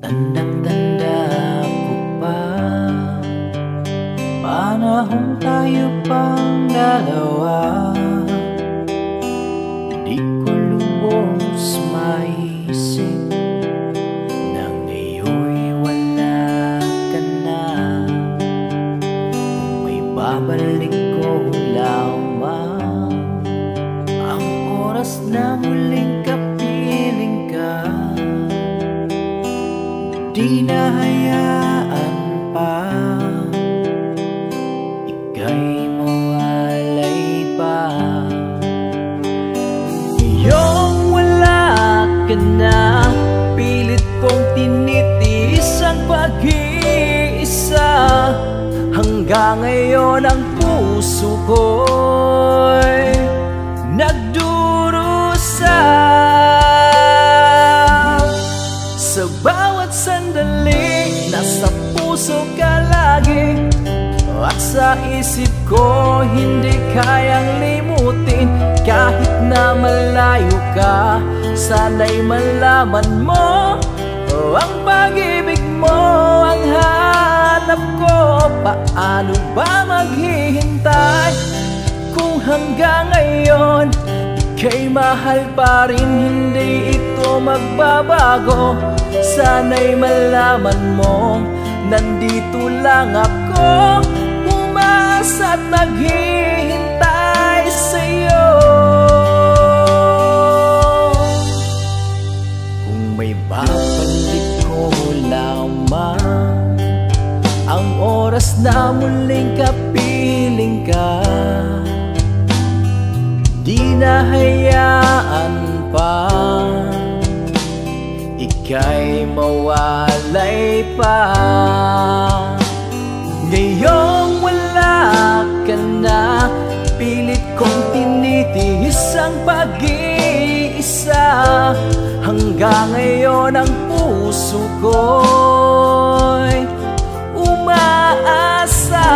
Tandang-tanda ko pa, panahon tayo pang dalawa. Di ko lubos maisip na ngayon'y wala ka na. Kung may babalik ko lamang ang oras na muling kapiling ka, di na hayaan pa ika'y mawalay pa. Ngayong wala ka na, pilit kong tinitiis ang pag-iisa. Hanggang ngayon ang puso ko'y nagdurusa. Sa bawat sandali, nasa puso ka lagi. At sa isip ko, hindi kayang limutin. Kahit na malayo ka, sana'y malaman mo ang pag-ibig mo ang hanap ko. Paano ba maghihintay kung hanggang ngayon ika'y mahal pa rin, hindi ito magbabago? Sana'y malaman mo, nandito lang ako, umaasa at naghihintay sa'yo. Kung may babalik ko lamang ang oras na muling kapiling ka, di na hayaan pa ika'y mawalay pa. Ngayong wala ka na, pilit kong tinitiis ang pag-iisa. Hanggang ngayon ang puso ko'y umaasa.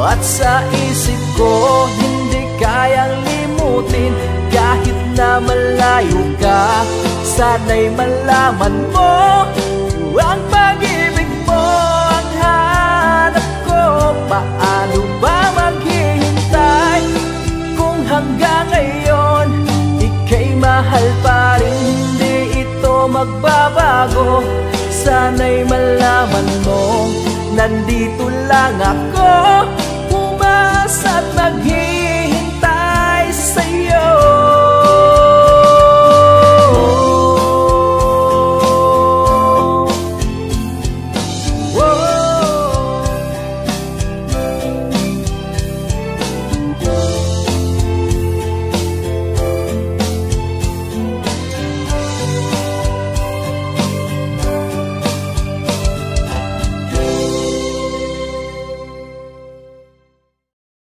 At sa isip ko, hindi kayang limutin. Kahit na malayo ka, sana'y malaman mo ang pag-ibig mo ang hanap ko. Paano ba maghihintay kung hanggang ngayon ika'y mahal pa rin, hindi ito magbabago? Sana'y malaman mo, nandito lang ako, umaasa at naghihintay